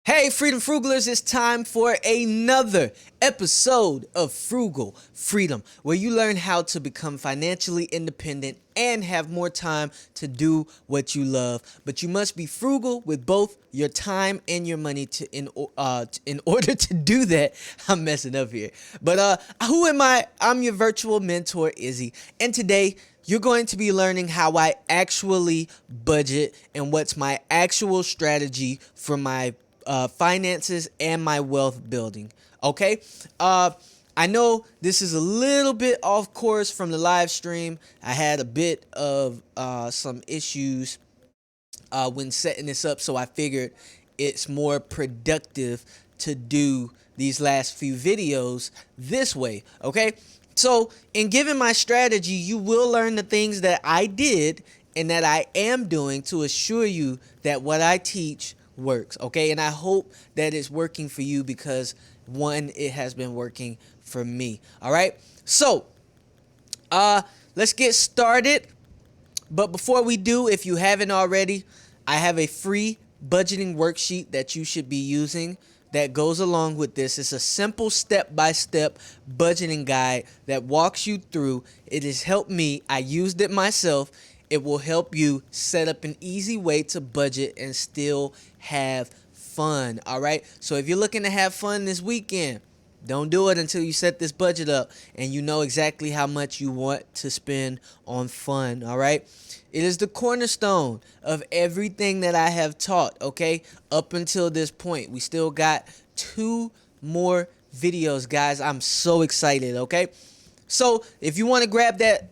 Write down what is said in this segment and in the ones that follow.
Hey, Freedom Frugalers, it's time for another episode of Frugal Freedom, where you learn how to become financially independent and have more time to do what you love. But you must be frugal with both your time and your money in order to do that. I'm messing up here. But who am I? I'm your virtual mentor, Izzy, and today you're going to be learning how I actually budget and what's my actual strategy for my finances and my wealth building. Okay. I know this is a little bit off course from the live stream. I had a bit of some issues when setting this up, so I figured it's more productive to do these last few videos this way. Okay. So, in giving my strategy, you will learn the things that I did and that I am doing to assure you that what I teach works. Okay. And I hope that it's working for you because, one, it has been working for me. All right. So, let's get started. But before we do, if you haven't already, I have a free budgeting worksheet that you should be using that goes along with this. It's a simple step-by-step budgeting guide that walks you through. It has helped me. I used it myself. It will help you set up an easy way to budget and still have fun. All right. So if you're looking to have fun this weekend, don't do it until you set this budget up and you know exactly how much you want to spend on fun. All right. It is the cornerstone of everything that I have taught. Okay. Up until this point, we still got 2 more videos, guys. I'm so excited. Okay. So if you want to grab that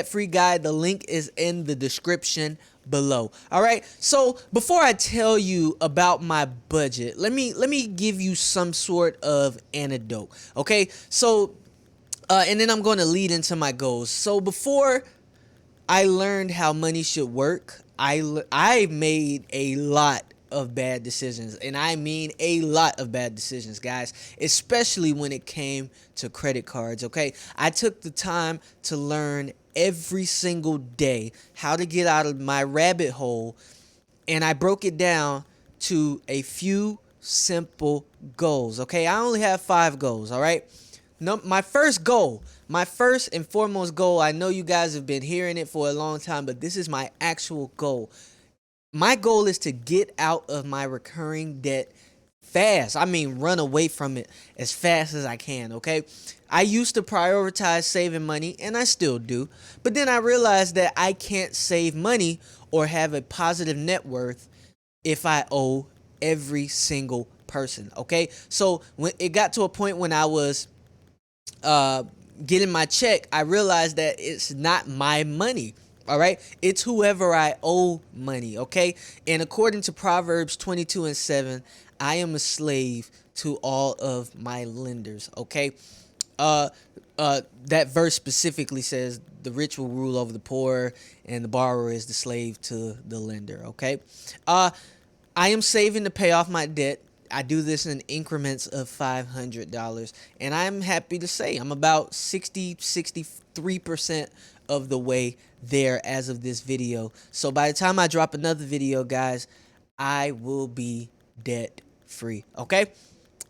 free guide, the link is in the description below. All right. So before I tell you about my budget, let me give you some sort of anecdote. Okay. So and then I'm going to lead into my goals. So before I learned how money should work, I made a lot of bad decisions, and I mean a lot of bad decisions, guys, especially when it came to credit cards. Okay, I took the time to learn every single day how to get out of my rabbit hole, and I broke it down to a few simple goals. Okay, I only have 5 goals. All right. No, my first and foremost goal, I know you guys have been hearing it for a long time, but this is my actual goal. My goal is to get out of my recurring debt fast. I mean, run away from it as fast as I can, okay? I used to prioritize saving money, and I still do. But then I realized that I can't save money or have a positive net worth if I owe every single person, okay? So when it got to a point when I was uh, getting my check, I realized that it's not my money. All right, it's whoever I owe money. Okay, and according to Proverbs 22:7, I am a slave to all of my lenders. Okay, uh, that verse specifically says the rich will rule over the poor, and the borrower is the slave to the lender. Okay, uh, I am saving to pay off my debt. I do this in increments of $500. And I'm happy to say I'm about 63% of the way there as of this video. So by the time I drop another video, guys, I will be debt free. Okay?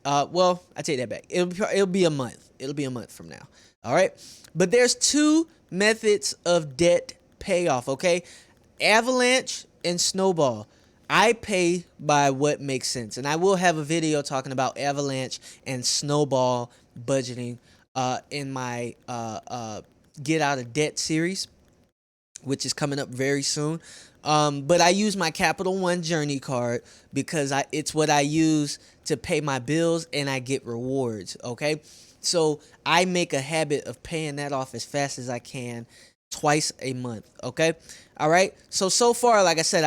Well, I take that back. It'll be a month. It'll be a month from now. All right? But there's 2 methods of debt payoff, okay? Avalanche and snowball. I pay by what makes sense, and I will have a video talking about avalanche and snowball budgeting in my get out of debt series, which is coming up very soon. But I use my Capital One Journey card because it's what I use to pay my bills and I get rewards. Okay, so I make a habit of paying that off as fast as I can, twice a month. Okay, all right. So far, like I said,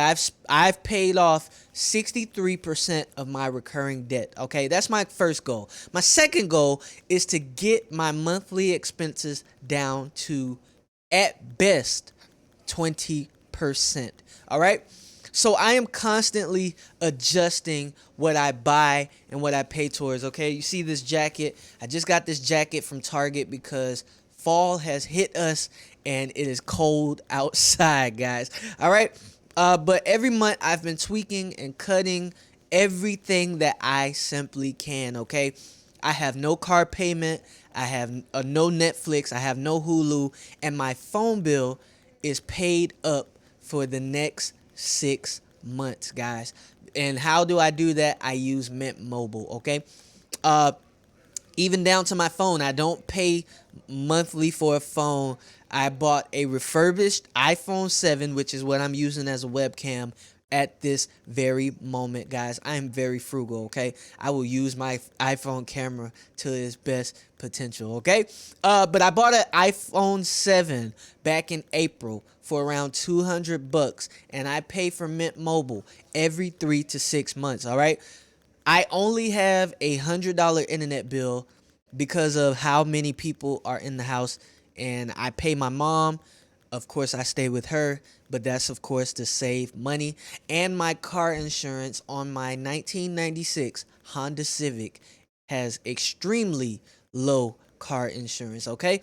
I've paid off 63% of my recurring debt. Okay, that's my first goal. My second goal is to get my monthly expenses down to, at best, 20%. All right. So I am constantly adjusting what I buy and what I pay towards. Okay. You see this jacket? I just got this jacket from Target because fall has hit us and it is cold outside, guys. All right. But every month I've been tweaking and cutting everything that I simply can, okay? I have no car payment, I have no Netflix, I have no Hulu, and my phone bill is paid up for the next 6 months, guys. And how do I do that? I use Mint Mobile, okay? Uh, Even down to my phone, I don't pay monthly for a phone. I bought a refurbished iPhone 7, which is what I'm using as a webcam at this very moment, guys. I am very frugal, okay? I will use my iPhone camera to its best potential, okay? But I bought an iPhone 7 back in April for around 200 bucks, and I pay for Mint Mobile every 3 to 6 months, all right? I only have $100 internet bill because of how many people are in the house, and I pay my mom. Of course, I stay with her, but that's of course to save money. And my car insurance on my 1996 Honda Civic has extremely low car insurance, okay?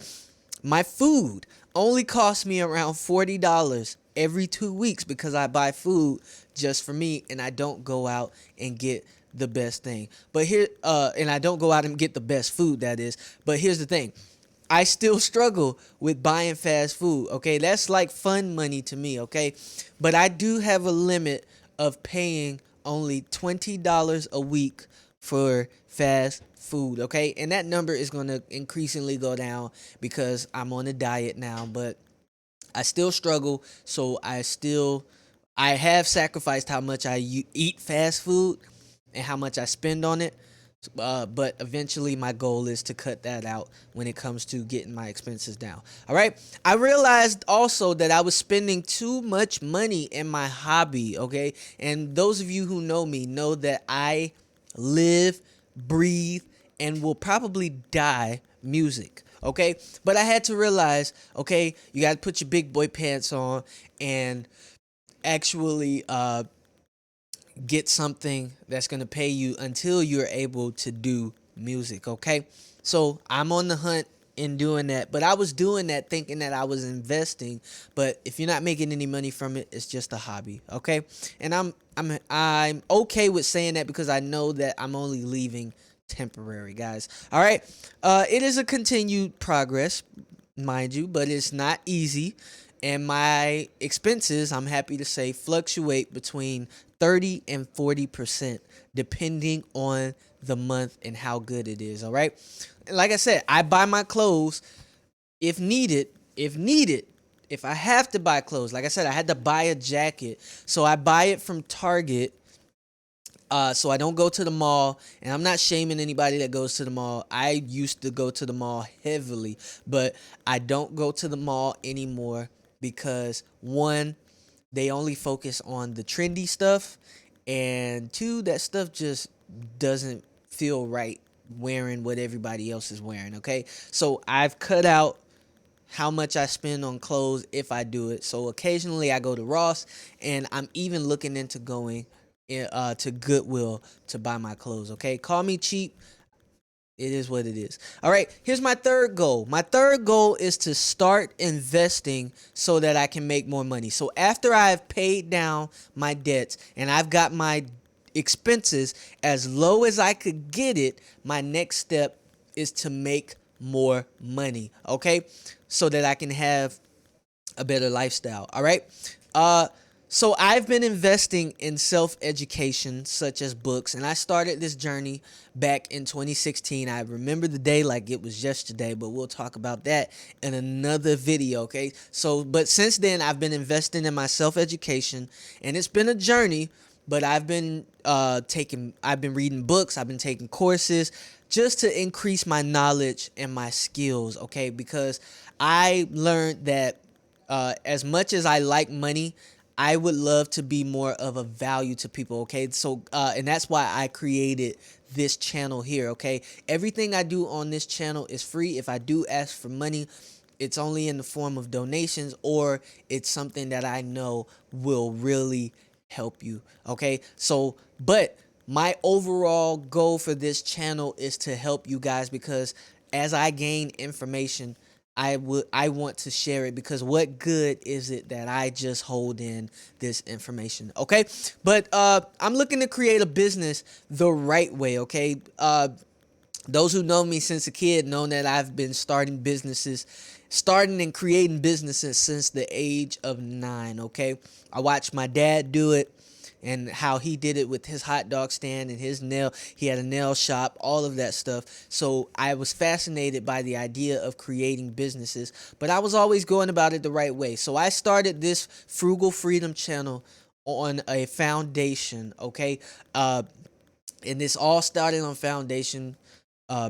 My food only costs me around $40 every 2 weeks because I buy food just for me and I don't go out and get the best thing. But here, and I don't go out and get the best food, that is. But here's the thing. I still struggle with buying fast food, okay? That's like fun money to me, okay? But I do have a limit of paying only $20 a week for fast food, okay? And that number is going to increasingly go down because I'm on a diet now, but I still struggle, so I have sacrificed how much eat fast food and how much I spend on it. But eventually, my goal is to cut that out when it comes to getting my expenses down. All right. I realized also that I was spending too much money in my hobby. Okay. And those of you who know me know that I live, breathe, and will probably die music. Okay. But I had to realize, okay, you got to put your big boy pants on and actually get something that's going to pay you until you're able to do music, okay? So I'm on the hunt in doing that, but I was doing that thinking that I was investing, but if you're not making any money from it, it's just a hobby, okay? And I'm okay with saying that because I know that I'm only leaving temporary, guys. All right? It is a continued progress, mind you, but it's not easy. And my expenses, I'm happy to say, fluctuate between 30 and 40% depending on the month and how good it is. All right. And like I said, I buy my clothes if needed. If needed, if I have to buy clothes, like I said, I had to buy a jacket. So I buy it from Target. So I don't go to the mall, and I'm not shaming anybody that goes to the mall. I used to go to the mall heavily, but I don't go to the mall anymore because one, they only focus on the trendy stuff, and two, that stuff just doesn't feel right wearing what everybody else is wearing. Okay, so I've cut out how much I spend on clothes if I do it. So occasionally I go to Ross, and I'm even looking into going to Goodwill to buy my clothes. Okay, call me cheap. It is what it is. All right, here's my third goal. My third goal is to start investing so that I can make more money. So after I've paid down my debts and I've got my expenses as low as I could get it, my next step is to make more money, okay? So that I can have a better lifestyle. All right. Uh, so I've been investing in self-education, such as books, and I started this journey back in 2016. I remember the day like it was yesterday, but we'll talk about that in another video. Okay. So, but since then, I've been investing in my self-education, and it's been a journey. But I've been reading books, I've been taking courses just to increase my knowledge and my skills. Okay, because I learned that as much as I like money, I would love to be more of a value to people. Okay, so and that's why I created this channel here. Okay, everything I do on this channel is free. If I do ask for money, it's only in the form of donations, or it's something that I know will really help you. Okay, so but my overall goal for this channel is to help you guys, because as I gain information, I want to share it, because what good is it that I just hold in this information? Okay, but I'm looking to create a business the right way. Okay, those who know me since a kid know that I've been starting and creating businesses since the age of 9. Okay, I watched my dad do it, and how he did it with his hot dog stand and he had a nail shop, all of that stuff. So I was fascinated by the idea of creating businesses, but I was always going about it the right way. So I started this Frugal Freedom channel on a foundation. Okay, and this all started on foundation,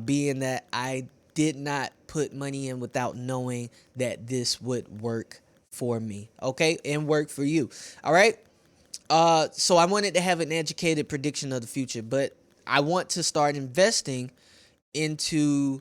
being that I did not put money in without knowing that this would work for me, okay, and work for you. All right. So I wanted to have an educated prediction of the future, but I want to start investing into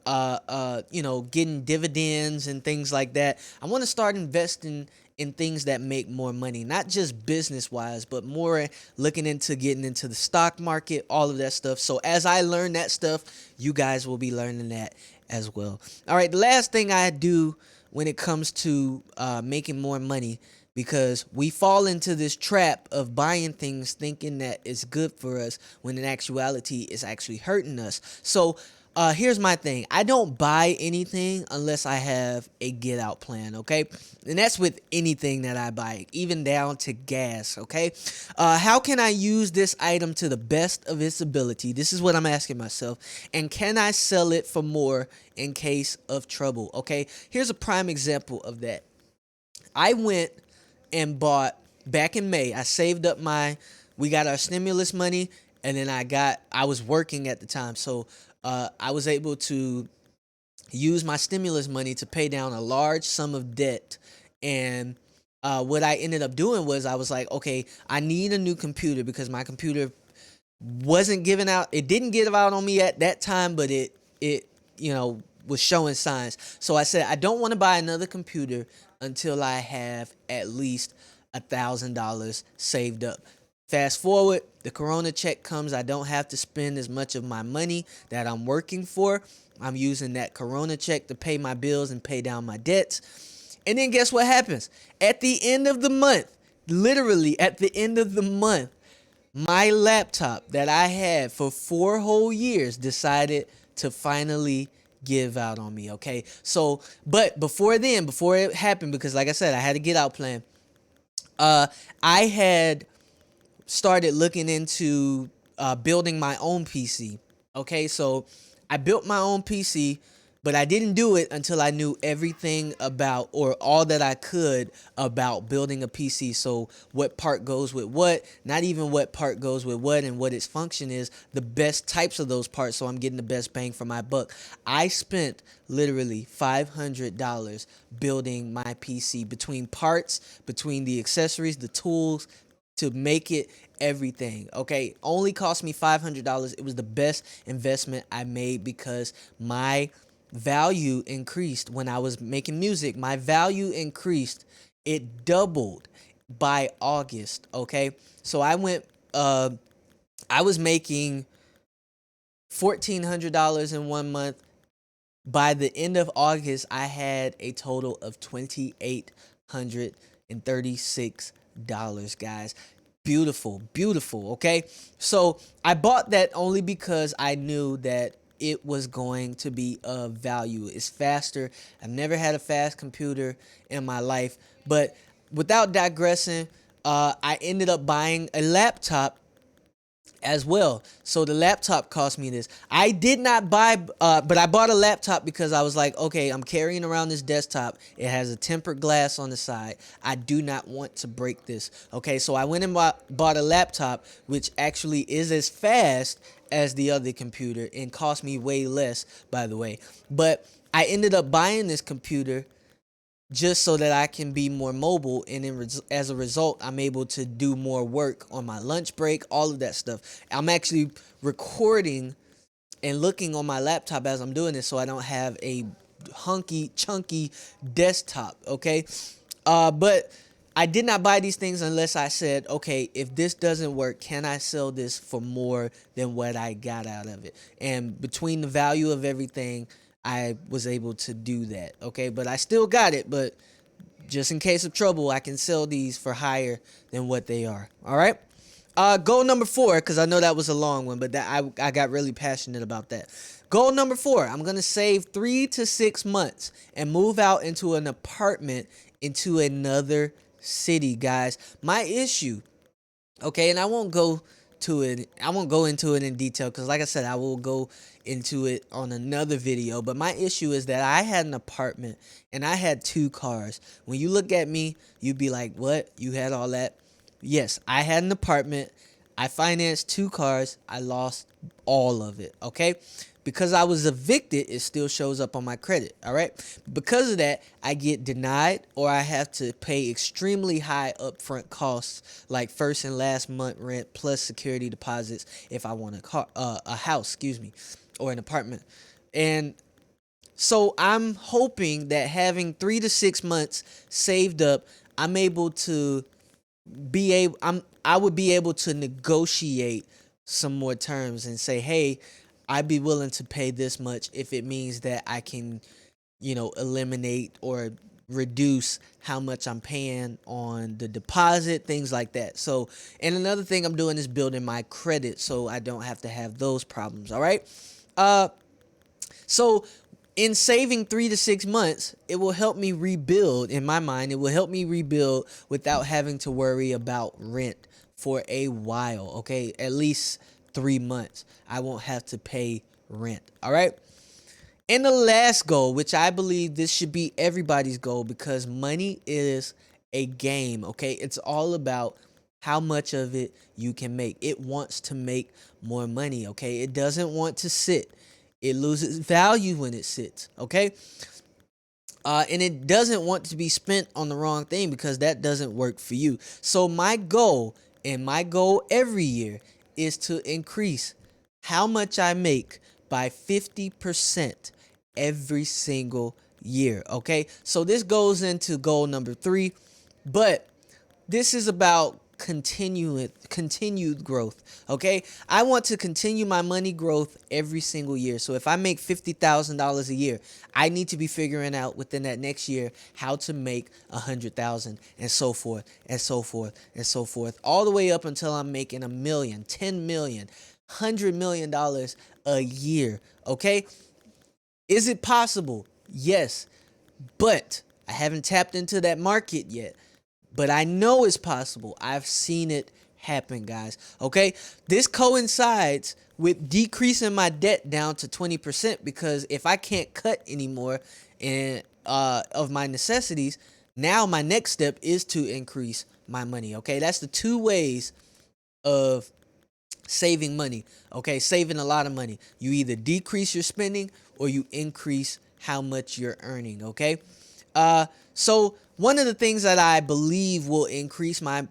getting dividends and things like that. I want to start investing in things that make more money, not just business wise, but more looking into getting into the stock market, all of that stuff. So as I learn that stuff, you guys will be learning that as well. All right, the last thing I do when it comes to making more money, because we fall into this trap of buying things thinking that it's good for us when in actuality it's actually hurting us. So here's my thing. I don't buy anything unless I have a get out plan, okay? And that's with anything that I buy, even down to gas, okay? How can I use this item to the best of its ability? This is what I'm asking myself. And can I sell it for more in case of trouble, okay? Here's a prime example of that. I went and bought, back in May, I saved up we got our stimulus money, and then I was working at the time. So I was able to use my stimulus money to pay down a large sum of debt. And what I ended up doing was I was like, okay, I need a new computer, because my computer wasn't giving out. It didn't give out on me at that time, but it was showing signs. So I said I don't want to buy another computer until I have at least $1,000 saved up. Fast forward, the Corona check comes. I don't have to spend as much of my money that I'm working for. I'm using that Corona check to pay my bills and pay down my debts. And then guess what happens? At the end of the month, literally at the end of the month, my laptop that I had for 4 whole years decided to finally give out on me. Okay. So, but before it happened, because like I said, I had a get out plan. I had started looking into building my own PC. Okay, so I built my own PC, but I didn't do it until I knew everything about, or all that I could about building a PC. So what part goes with what, not even what part goes with what, and what its function is, the best types of those parts, so I'm getting the best bang for my buck. I spent literally $500 building my PC, between parts, between the accessories, the tools, to make it everything. Okay, only cost me $500. It was the best investment I made, because my value increased when I was making music. My value increased. It doubled by August. Okay, so I was making $1,400 in one month. By the end of August, I had a total of $2,836, guys. Beautiful, beautiful, okay? So I bought that only because I knew that it was going to be of value. It's faster. I've never had a fast computer in my life. But without digressing, I ended up buying a laptop as well. So the laptop cost me this. I did not buy, but I bought a laptop because I was like, okay, I'm carrying around this desktop. It has a tempered glass on the side. I do not want to break this. Okay, so I went and bought a laptop, which actually is as fast as the other computer and cost me way less, by the way. But I ended up buying this computer just so that I can be more mobile, and as a result, I'm able to do more work on my lunch break, all of that stuff. I'm actually recording and looking on my laptop as I'm doing this, so I don't have a hunky, chunky desktop, okay? But I did not buy these things unless I said, okay, if this doesn't work, can I sell this for more than what I got out of it? And between the value of everything, I was able to do that. Okay, but I still got it. But just in case of trouble, I can sell these for higher than what they are. All right. Goal number 4, because I know that was a long one, but that I got really passionate about that. Goal number 4, I'm gonna save 3 to 6 months and move out into an apartment into another city, guys. My issue, okay, and I won't go into it in detail because, like I said, I will go into it on another video. But my issue is that I had an apartment and I had 2 cars. When you look at me, you'd be like, what? You had all that? Yes, I had an apartment. I financed 2 cars. I lost all of it. Okay. Because I was evicted, it still shows up on my credit. All right. Because of that, I get denied or I have to pay extremely high upfront costs like first and last month rent plus security deposits if I want a house, or an apartment. And so I'm hoping that having 3 to 6 months saved up, I'm able to I would be able to negotiate some more terms and say, hey, I'd be willing to pay this much if it means that I can, eliminate or reduce how much I'm paying on the deposit, things like that. So, and another thing I'm doing is building my credit so I don't have to have those problems. All right. Uh, so in saving 3 to 6 months, it will help me rebuild. In my mind, it will help me rebuild without having to worry about rent for a while. Okay, at least 3 months. I won't have to pay rent. All right. And the last goal, which I believe this should be everybody's goal because money is a game, okay? It's all about how much of it you can make. It wants to make more money, okay? It doesn't want to sit. It loses value when it sits, okay? And it doesn't want to be spent on the wrong thing because that doesn't work for you. So my goal, and my goal every year, is to increase how much I make by 50% every single year. Okay. So this goes into goal number 3, but this is about continued growth. Okay, I want to continue my money growth every single year. So if I make $50,000 a year, I need to be figuring out within that next year how to make 100,000, and so forth and so forth and so forth, all the way up until I'm making 1 million, 10 million, $100 million a year. Okay, is it possible? Yes, but I haven't tapped into that market yet. But I know it's possible. I've seen it happen, guys. Okay? This coincides with decreasing my debt down to 20% because if I can't cut anymore of my necessities, now my next step is to increase my money. Okay? That's the 2 ways of saving money. Okay? Saving a lot of money. You either decrease your spending or you increase how much you're earning. Okay? So one of the things that I believe will increase my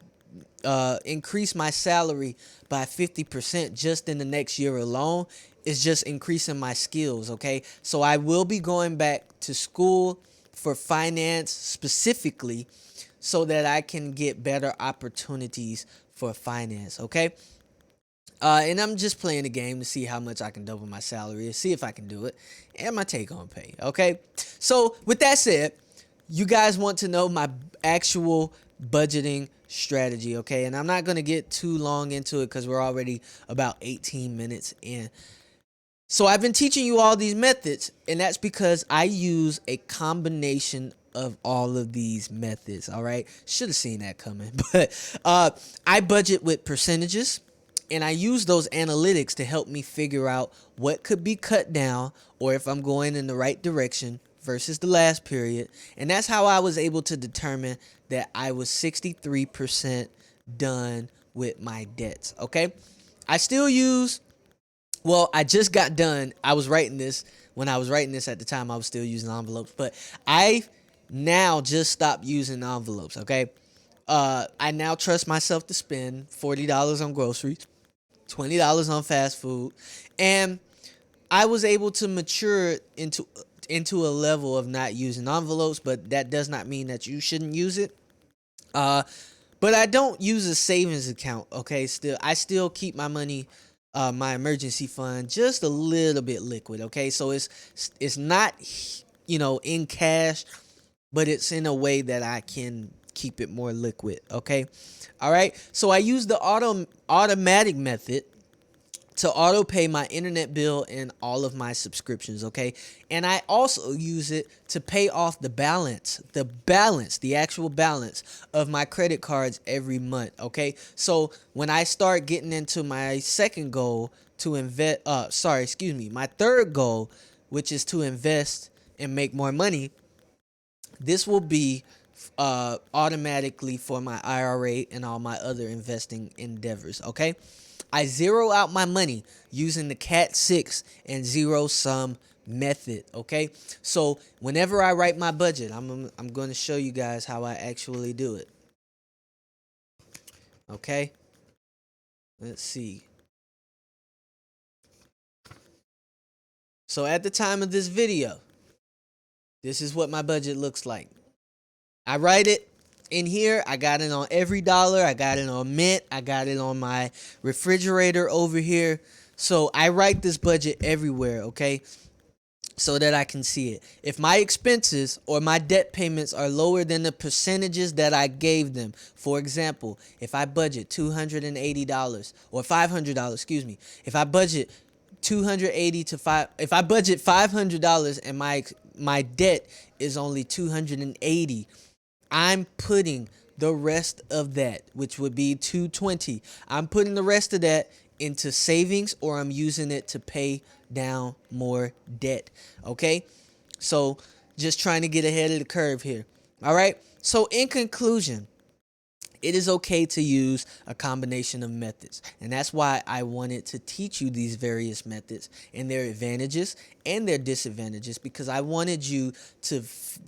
salary by 50% just in the next year alone is just increasing my skills. Okay, so I will be going back to school for finance specifically so that I can get better opportunities for finance. Okay. And I'm just playing the game to see how much I can double my salary and see if I can do it and my take home pay. Okay. So with that said, you guys want to know my actual budgeting strategy, okay? And I'm not going to get too long into it because we're already about 18 minutes in. So I've been teaching you all these methods, and that's because I use a combination of all of these methods, all right? Should have seen that coming. But I budget with percentages, and I use those analytics to help me figure out what could be cut down or if I'm going in the right direction versus the last period. And that's how I was able to determine that I was 63% done with my debts. Okay. I still use, well, I just got done. I was writing this. When I was writing this at the time, I was still using envelopes, but I now just stopped using envelopes. Okay. I now trust myself to spend $40 on groceries, $20 on fast food, and I was able to mature into a level of not using envelopes, but that does not mean that you shouldn't use it. Uh, but I don't use a savings account. Okay, I still keep my money my emergency fund just a little bit liquid. Okay, so it's not in cash, but it's in a way that I can keep it more liquid. Okay, all right. So I use the automatic method to auto pay my internet bill and all of my subscriptions. Okay, and I also use it to pay off the actual balance of my credit cards every month. Okay, so when I start getting into my second goal to invest, my third goal, which is to invest and make more money, this will be automatically for my IRA and all my other investing endeavors. Okay, I zero out my money using the Cat 6 and zero sum method. Okay, so whenever I write my budget, I'm going to show you guys how I actually do it. Okay, let's see. So at the time of this video, this is what my budget looks like. I write it in here. I got it on every dollar. I got it on Mint. I got it on my refrigerator over here. So I write this budget everywhere, okay? So that I can see it. If my expenses or my debt payments are lower than the percentages that I gave them, for example, if I budget $280 or $500, excuse me, if I budget 280 to 5 if I budget $500 and my debt is only 280, I'm putting the rest of that, which would be 220. I'm putting the rest of that into savings, or I'm using it to pay down more debt. Okay? So, just trying to get ahead of the curve here. All right? So, in conclusion, it is okay to use a combination of methods. And that's why I wanted to teach you these various methods and their advantages and their disadvantages, because I wanted you to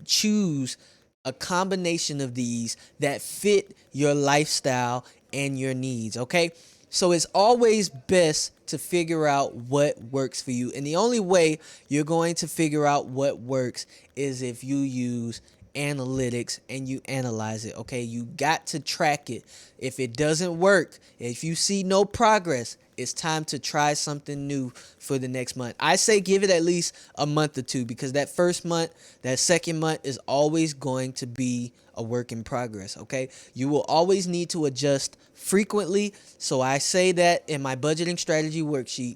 choose a combination of these that fit your lifestyle and your needs. Okay, so it's always best to figure out what works for you, and the only way you're going to figure out what works is if you use analytics and you analyze it. Okay, you got to track it. If it doesn't work, if you see no progress, it's time to try something new for the next month. I say give it at least a month or two, because that first month, that second month is always going to be a work in progress. Okay, you will always need to adjust frequently. So I say that in my budgeting strategy worksheet.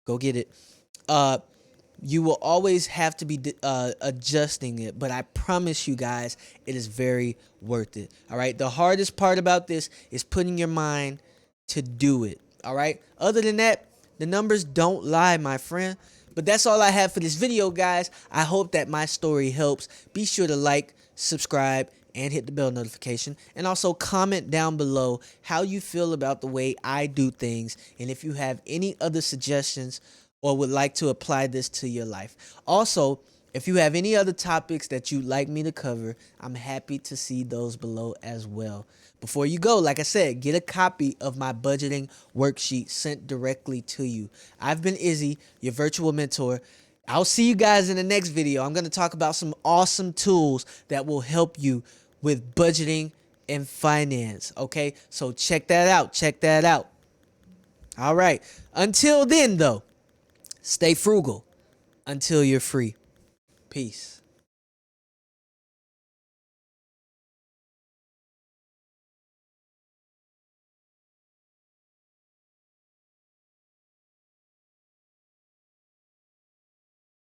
Go get it. You will always have to be adjusting it, but I promise you guys, it is very worth it. All right, the hardest part about this is putting your mind to do it. All right, other than that, the numbers don't lie, my friend. But that's all I have for this video, guys. I hope that my story helps. Be sure to like, subscribe, and hit the bell notification, and also comment down below how you feel about the way I do things, and if you have any other suggestions or would like to apply this to your life. Also, if you have any other topics that you'd like me to cover, I'm happy to see those below as well. Before you go, like I said, get a copy of my budgeting worksheet sent directly to you. I've been Izzy, your virtual mentor. I'll see you guys in the next video. I'm going to talk about some awesome tools that will help you with budgeting and finance. Okay, so check that out. Check that out. All right. Until then, though, stay frugal until you're free. Peace.